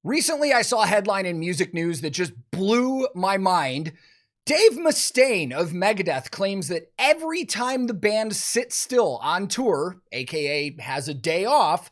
Recently, I saw a headline in music news that just blew my mind. Dave Mustaine of Megadeth claims that every time the band sits still on tour, aka has a day off,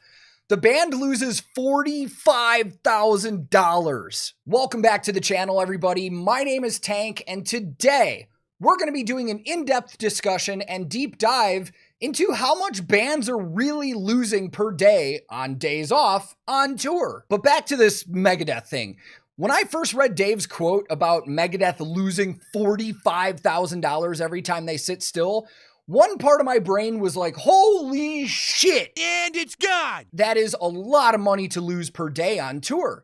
the band loses $45,000. Welcome back to the channel, everybody. My name is Tank, and today we're going to be doing an in-depth discussion and deep dive into how much bands are really losing per day on days off on tour. But back to this Megadeth thing. When I first read Dave's quote about Megadeth losing $45,000 every time they sit still, one part of my brain was like, holy shit. And it's gone. That is a lot of money to lose per day on tour.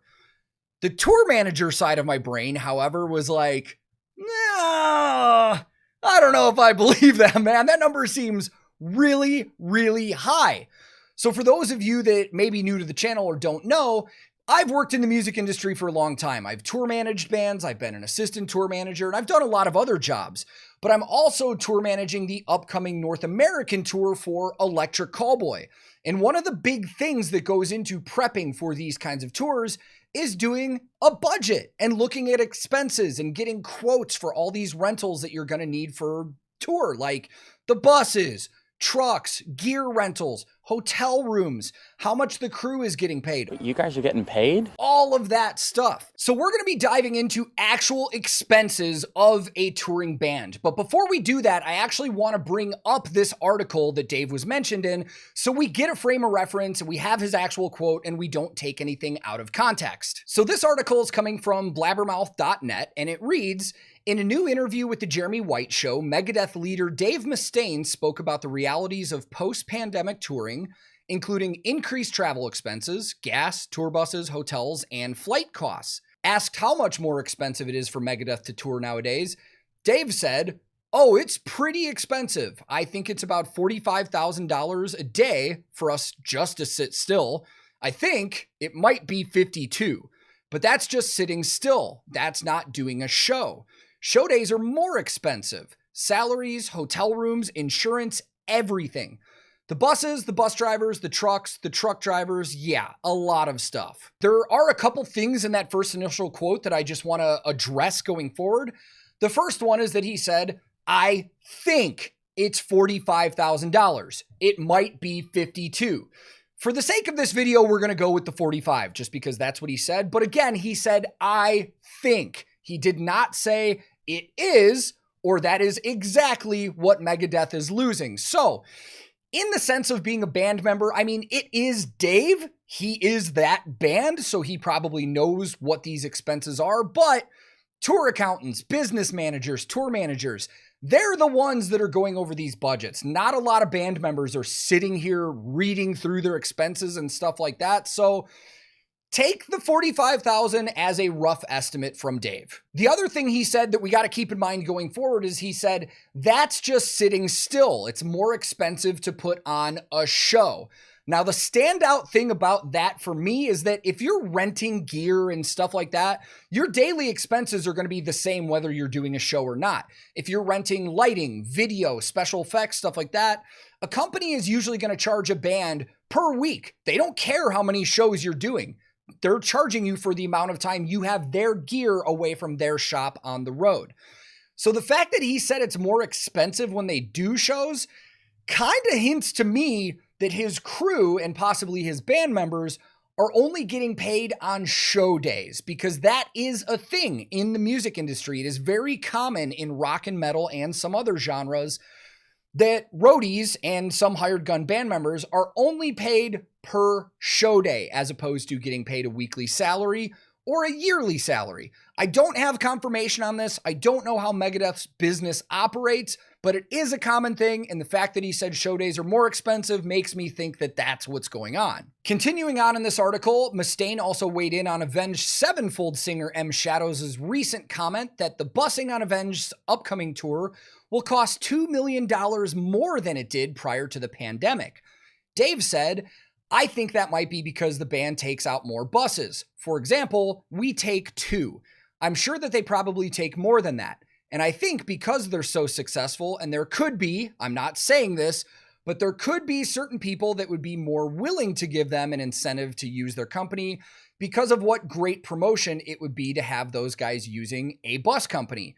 The tour manager side of my brain, however, was like, nah, I don't know if I believe that, man. That number seems really, really high. So for those of you that may be new to the channel or don't know, I've worked in the music industry for a long time. I've tour managed bands, I've been an assistant tour manager, and I've done a lot of other jobs. But I'm also tour managing the upcoming North American tour for Electric Callboy. And one of the big things that goes into prepping for these kinds of tours is doing a budget and looking at expenses and getting quotes for all these rentals that you're going to need for tour, like the buses, trucks, gear rentals, hotel rooms, how much the crew is getting paid. You guys are getting paid? All of that stuff. So we're going to be diving into actual expenses of a touring band. But before we do that, I actually want to bring up this article that Dave was mentioned in so we get a frame of reference and we have his actual quote and we don't take anything out of context. So this article is coming from blabbermouth.net and it reads, in a new interview with the Jeremy White Show, Megadeth leader Dave Mustaine spoke about the realities of post-pandemic touring, including increased travel expenses, gas, tour buses, hotels, and flight costs. Asked how much more expensive it is for Megadeth to tour nowadays, Dave said, "Oh, it's pretty expensive. I think it's about $45,000 a day for us just to sit still. I think it might be 52, but that's just sitting still. That's not doing a show. Show days are more expensive. Salaries, hotel rooms, insurance, everything. The buses, the bus drivers, the trucks, the truck drivers, yeah, a lot of stuff." There are a couple things in that first initial quote that I just want to address going forward. The first one is that he said, I think it's $45,000. It might be 52. For the sake of this video, we're going to go with the 45 just because that's what he said. But again, he said, I think. He did not say it is, or that is exactly what Megadeth is losing. So in the sense of being a band member, I mean, it is Dave. He is that band, so he probably knows what these expenses are. But tour accountants, business managers, tour managers, they're the ones that are going over these budgets. Not a lot of band members are sitting here reading through their expenses and stuff like that. So take the $45,000 as a rough estimate from Dave. The other thing he said that we got to keep in mind going forward is he said, that's just sitting still. It's more expensive to put on a show. Now, the standout thing about that for me is that if you're renting gear and stuff like that, your daily expenses are going to be the same whether you're doing a show or not. If you're renting lighting, video, special effects, stuff like that, a company is usually going to charge a band per week. They don't care how many shows you're doing. They're charging you for the amount of time you have their gear away from their shop on the road. So the fact that he said it's more expensive when they do shows kind of hints to me that his crew and possibly his band members are only getting paid on show days, because that is a thing in the music industry. It is very common in rock and metal and some other genres that roadies and some hired gun band members are only paid per show day as opposed to getting paid a weekly salary or a yearly salary. I don't have confirmation on this. I don't know how Megadeth's business operates, but it is a common thing, and the fact that he said show days are more expensive makes me think that that's what's going on. Continuing on in this article, Mustaine also weighed in on Avenged Sevenfold singer M. Shadows' recent comment that the busing on Avenged's upcoming tour will cost $2 million more than it did prior to the pandemic. Dave said, I think that might be because the band takes out more buses. For example, we take 2. I'm sure that they probably take more than that. And I think because they're so successful, and there could be, I'm not saying this, but there could be certain people that would be more willing to give them an incentive to use their company because of what great promotion it would be to have those guys using a bus company.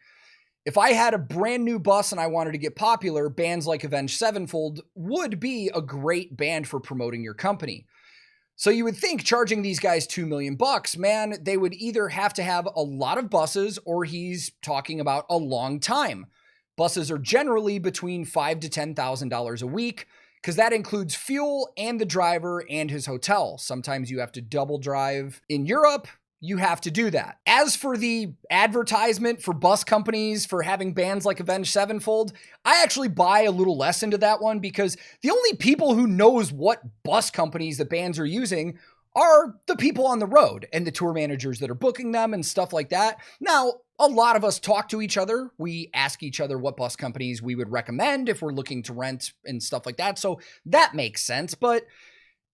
If I had a brand new bus and I wanted to get popular, bands like Avenged Sevenfold would be a great band for promoting your company. So you would think charging these guys $2 million, man, they would either have to have a lot of buses or he's talking about a long time. Buses are generally between $5,000 to $10,000 a week because that includes fuel and the driver and his hotel. Sometimes you have to double drive. In Europe, you have to do that. As for the advertisement for bus companies for having bands like Avenged Sevenfold, I actually buy a little less into that one because the only people who knows what bus companies the bands are using are the people on the road and the tour managers that are booking them and stuff like that. Now, a lot of us talk to each other. We ask each other what bus companies we would recommend if we're looking to rent and stuff like that. So that makes sense, but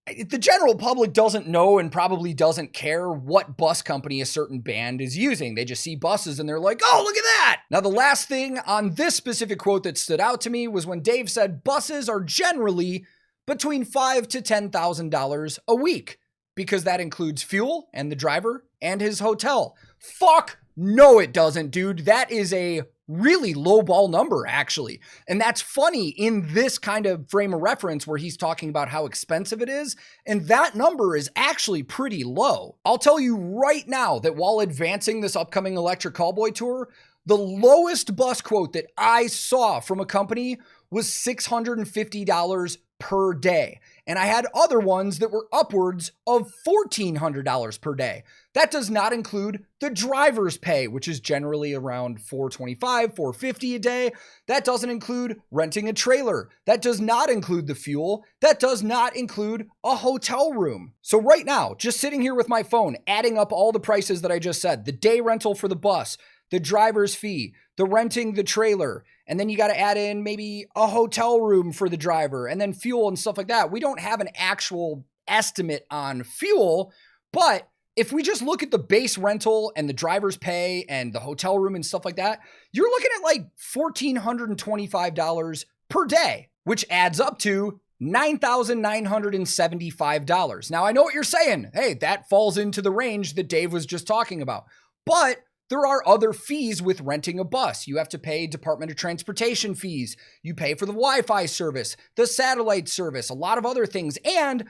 the general public doesn't know and probably doesn't care what bus company a certain band is using. They just see buses and they're like, oh, look at that. Now, the last thing on this specific quote that stood out to me was when Dave said buses are generally between $5,000 to $10,000 a week because that includes fuel and the driver and his hotel. Fuck no, it doesn't, dude. That is a really lowball number, actually. And that's funny in this kind of frame of reference where he's talking about how expensive it is. And that number is actually pretty low. I'll tell you right now that while advancing this upcoming Electric Callboy tour, the lowest bus quote that I saw from a company was $650 per day. And I had other ones that were upwards of $1,400 per day. That does not include the driver's pay, which is generally around $425, $450 a day. That doesn't include renting a trailer. That does not include the fuel. That does not include a hotel room. So right now, just sitting here with my phone, adding up all the prices that I just said, the day rental for the bus, the driver's fee, the renting the trailer, and then you got to add in maybe a hotel room for the driver and then fuel and stuff like that. We don't have an actual estimate on fuel, but if we just look at the base rental and the driver's pay and the hotel room and stuff like that, you're looking at like $1,425 per day, which adds up to $9,975. Now, I know what you're saying. Hey, that falls into the range that Dave was just talking about, but there are other fees with renting a bus. You have to pay Department of Transportation fees. You pay for the Wi-Fi service, the satellite service, a lot of other things. And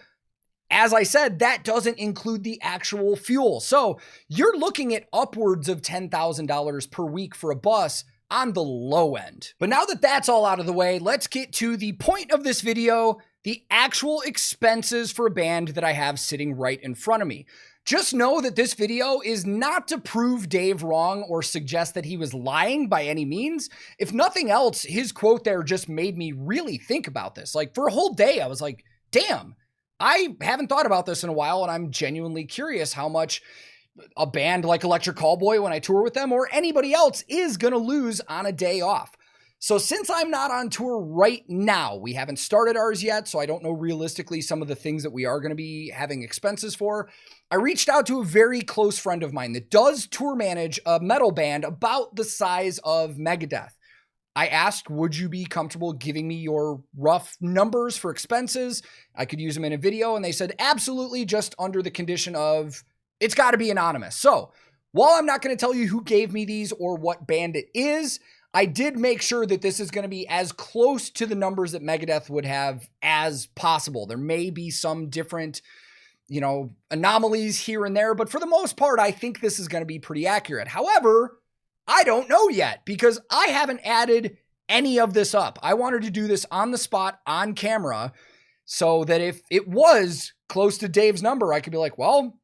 as I said, that doesn't include the actual fuel. So you're looking at upwards of $10,000 per week for a bus on the low end. But now that that's all out of the way, let's get to the point of this video, the actual expenses for a band that I have sitting right in front of me. Just know that this video is not to prove Dave wrong or suggest that he was lying by any means. If nothing else, his quote there just made me really think about this. Like for a whole day, I was like, damn, I haven't thought about this in a while, and I'm genuinely curious how much a band like Electric Callboy, when I tour with them, or anybody else, is going to lose on a day off. So since I'm not on tour right now, we haven't started ours yet, so I don't know realistically some of the things that we are going to be having expenses for. I reached out to a very close friend of mine that does tour manage a metal band about the size of Megadeth. I asked, would you be comfortable giving me your rough numbers for expenses? I could use them in a video, and they said, absolutely, just under the condition of, it's got to be anonymous. So while I'm not going to tell you who gave me these or what band it is, I did make sure that this is going to be as close to the numbers that Megadeth would have as possible. There may be some different, anomalies here and there, but for the most part, I think this is going to be pretty accurate. However, I don't know yet because I haven't added any of this up. I wanted to do this on the spot, on camera, so that if it was close to Dave's number, I could be like, well,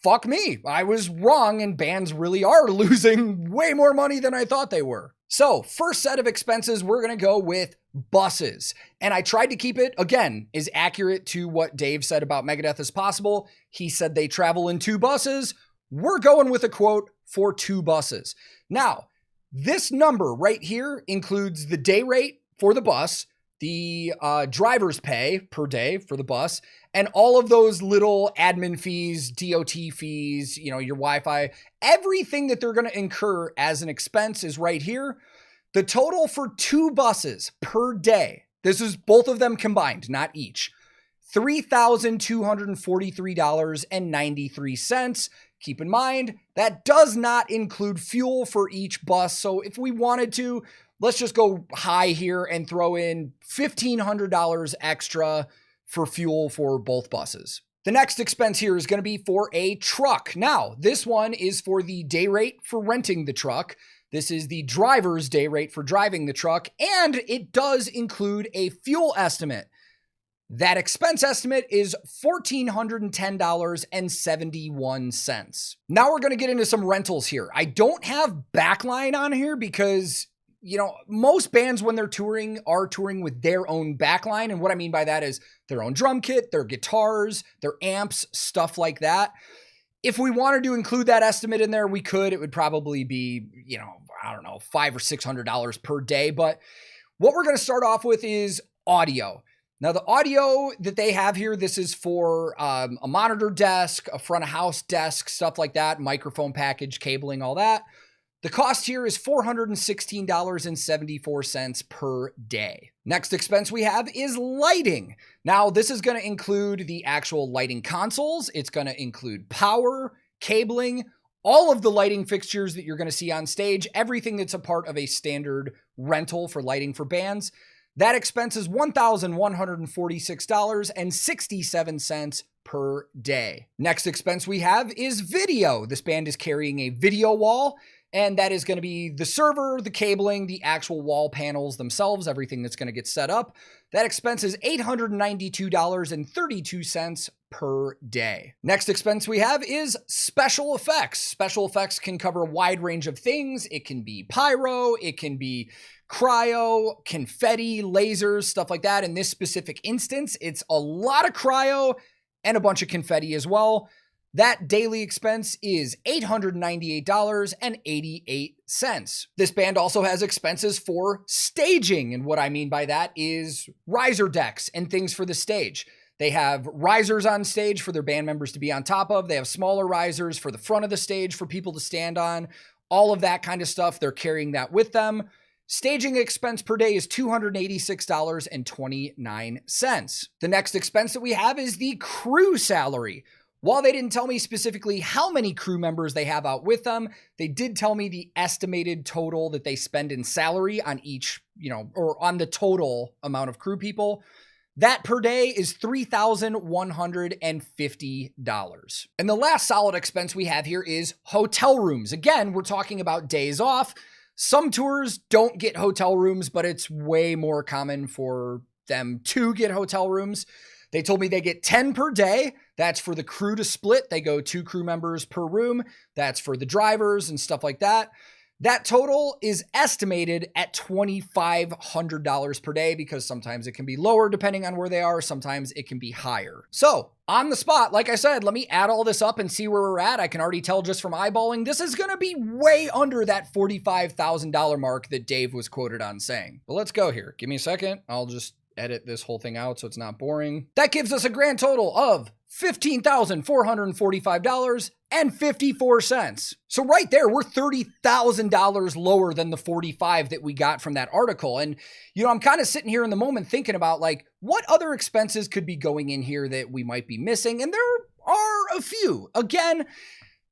fuck me. I was wrong, and bands really are losing way more money than I thought they were. So first set of expenses, we're going to go with buses. And I tried to keep it, again, as accurate to what Dave said about Megadeth as possible. He said they travel in 2 buses. We're going with a quote for 2 buses. Now, this number right here includes the day rate for the bus, the driver's pay per day for the bus, and all of those little admin fees, DOT fees, your Wi-Fi, everything that they're going to incur as an expense is right here. The total for 2 buses per day This is both of them combined, not each. $3,243.93. Keep in mind, that does not include fuel for each bus. So if we wanted to, let's just go high here and throw in $1,500 extra for fuel for both buses. The next expense here is going to be for a truck. Now, this one is for the day rate for renting the truck. This is the driver's day rate for driving the truck, and it does include a fuel estimate. That expense estimate is $1,410.71. Now we're going to get into some rentals here. I don't have backline on here because, you know, most bands when they're touring are touring with their own backline. And what I mean by that is their own drum kit, their guitars, their amps, stuff like that. If we wanted to include that estimate in there, we could. It would probably be, you know, I don't know, $500 or $600 per day. But what we're going to start off with is audio. Now, the audio that they have here, this is for a monitor desk, a front of house desk, stuff like that, microphone package, cabling, all that. The cost here is $416.74 per day. Next expense we have is lighting. Now, this is going to include the actual lighting consoles. It's going to include power, cabling, all of the lighting fixtures that you're going to see on stage, everything that's a part of a standard rental for lighting for bands. That expense is $1,146.67 per day. Next expense we have is video. This band is carrying a video wall, and that is going to be the server, the cabling, the actual wall panels themselves, everything that's going to get set up. That expense is $892.32 per day. Next expense we have is special effects. Special effects can cover a wide range of things. It can be pyro, it can be cryo, confetti, lasers, stuff like that. In this specific instance, it's a lot of cryo and a bunch of confetti as well. That daily expense is $898.88. This band also has expenses for staging. And what I mean by that is riser decks and things for the stage. They have risers on stage for their band members to be on top of. They have smaller risers for the front of the stage for people to stand on. All of that kind of stuff, they're carrying that with them. Staging expense per day is $286.29. The next expense that we have is the crew salary. While they didn't tell me specifically how many crew members they have out with them, they did tell me the estimated total that they spend in salary on each, or on the total amount of crew people. That per day is $3,150. And the last solid expense we have here is hotel rooms. Again, we're talking about days off. Some tours don't get hotel rooms, but it's way more common for them to get hotel rooms. They told me they get 10 per day. That's for the crew to split. They go 2 crew members per room. That's for the drivers and stuff like that. That total is estimated at $2,500 per day because sometimes it can be lower depending on where they are. Sometimes it can be higher. So on the spot, like I said, let me add all this up and see where we're at. I can already tell just from eyeballing, this is going to be way under that $45,000 mark that Dave was quoted on saying. But let's go here. Give me a second. I'll just edit this whole thing out so it's not boring. That gives us a grand total of $15,445.54. So right there, we're $30,000 lower than the 45 that we got from that article. And, I'm kind of sitting here in the moment thinking about what other expenses could be going in here that we might be missing. And there are a few. Again,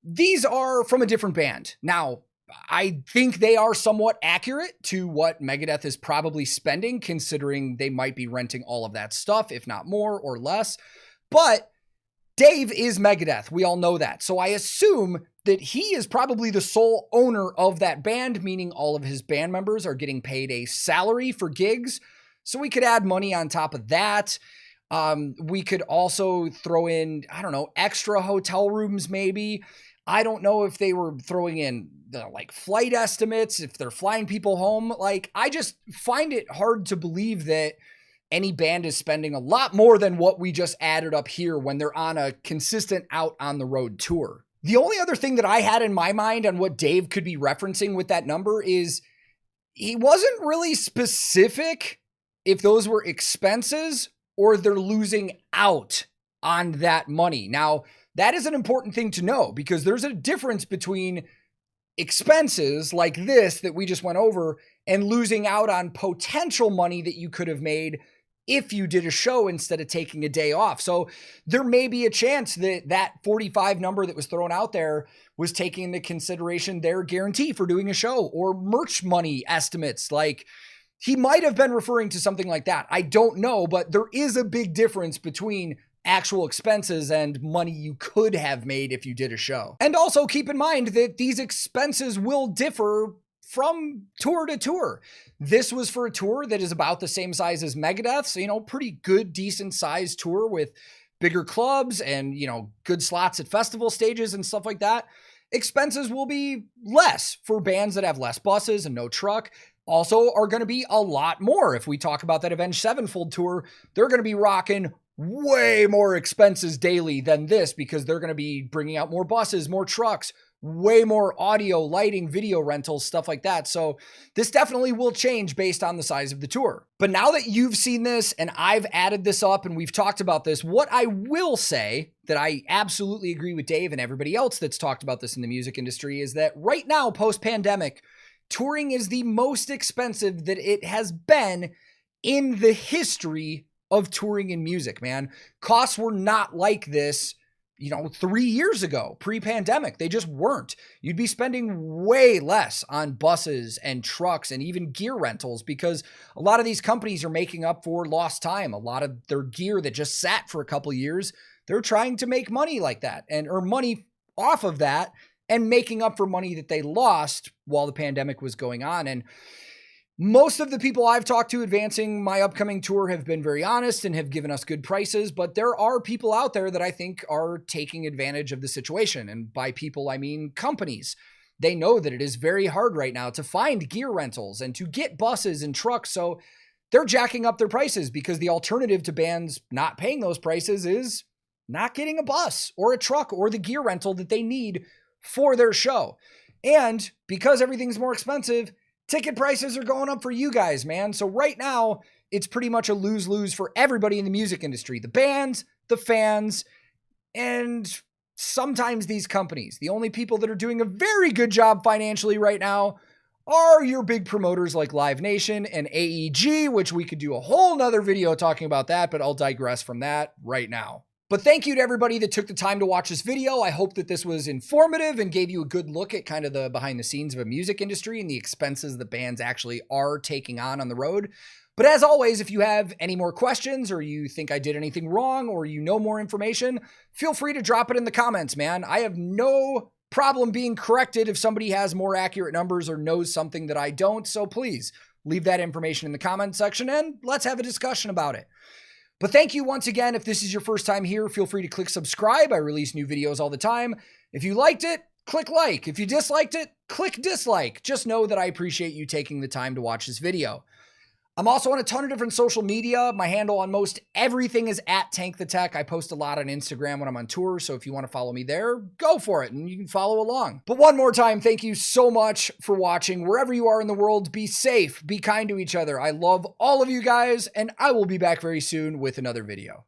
these are from a different band. Now, I think they are somewhat accurate to what Megadeth is probably spending, considering they might be renting all of that stuff, if not more or less. But Dave is Megadeth. We all know that. So I assume that he is probably the sole owner of that band, meaning all of his band members are getting paid a salary for gigs. So we could add money on top of that. We could also throw in, extra hotel rooms maybe. I don't know if they were throwing in flight estimates, if they're flying people home. I just find it hard to believe that any band is spending a lot more than what we just added up here when they're on a consistent out on the road tour. The only other thing that I had in my mind on what Dave could be referencing with that number is he wasn't really specific if those were expenses or they're losing out on that money. Now, that is an important thing to know because there's a difference between expenses like this that we just went over and losing out on potential money that you could have made if you did a show instead of taking a day off. So there may be a chance that that 45 number that was thrown out there was taking into consideration their guarantee for doing a show or merch money estimates. Like, he might have been referring to something like that. I don't know, but there is a big difference between actual expenses and money you could have made if you did a show. And also keep in mind that these expenses will differ from tour to tour. This was for a tour that is about the same size as Megadeth, so, pretty good, decent sized tour with bigger clubs and, good slots at festival stages and stuff like that. Expenses will be less for bands that have less buses and no truck. Also are going to be a lot more. If we talk about that Avenged Sevenfold tour, they're going to be rocking way more expenses daily than this because they're going to be bringing out more buses, more trucks, way more audio, lighting, video rentals, stuff like that. So this definitely will change based on the size of the tour. But now that you've seen this and I've added this up and we've talked about this, what I will say that I absolutely agree with Dave and everybody else that's talked about this in the music industry is that right now, post-pandemic, touring is the most expensive that it has been in the history of touring in music, man. Costs were not like this 3 years ago, pre-pandemic. They just weren't. You'd be spending way less on buses and trucks and even gear rentals because a lot of these companies are making up for lost time. A lot of their gear that just sat for a couple of years, they're trying to make money like that and earn money off of that and making up for money that they lost while the pandemic was going on. And most of the people I've talked to advancing my upcoming tour have been very honest and have given us good prices, but there are people out there that I think are taking advantage of the situation. And by people, I mean companies. They know that it is very hard right now to find gear rentals and to get buses and trucks. So they're jacking up their prices because the alternative to bands not paying those prices is not getting a bus or a truck or the gear rental that they need for their show. And because everything's more expensive, ticket prices are going up for you guys, man. So right now, it's pretty much a lose-lose for everybody in the music industry. The bands, the fans, and sometimes these companies. The only people that are doing a very good job financially right now are your big promoters like Live Nation and AEG, which we could do a whole nother video talking about that, but I'll digress from that right now. But thank you to everybody that took the time to watch this video. I hope that this was informative and gave you a good look at kind of the behind the scenes of a music industry and the expenses the bands actually are taking on the road. But as always, if you have any more questions or you think I did anything wrong or you know more information, feel free to drop it in the comments, man. I have no problem being corrected if somebody has more accurate numbers or knows something that I don't. So please leave that information in the comment section and let's have a discussion about it. But thank you once again. If this is your first time here, feel free to click subscribe. I release new videos all the time. If you liked it, click like. If you disliked it, click dislike. Just know that I appreciate you taking the time to watch this video. I'm also on a ton of different social media. My handle on most everything is @TankTheTech. I post a lot on Instagram when I'm on tour, so if you want to follow me there, go for it, and you can follow along. But one more time, thank you so much for watching. Wherever you are in the world, be safe, be kind to each other. I love all of you guys, and I will be back very soon with another video.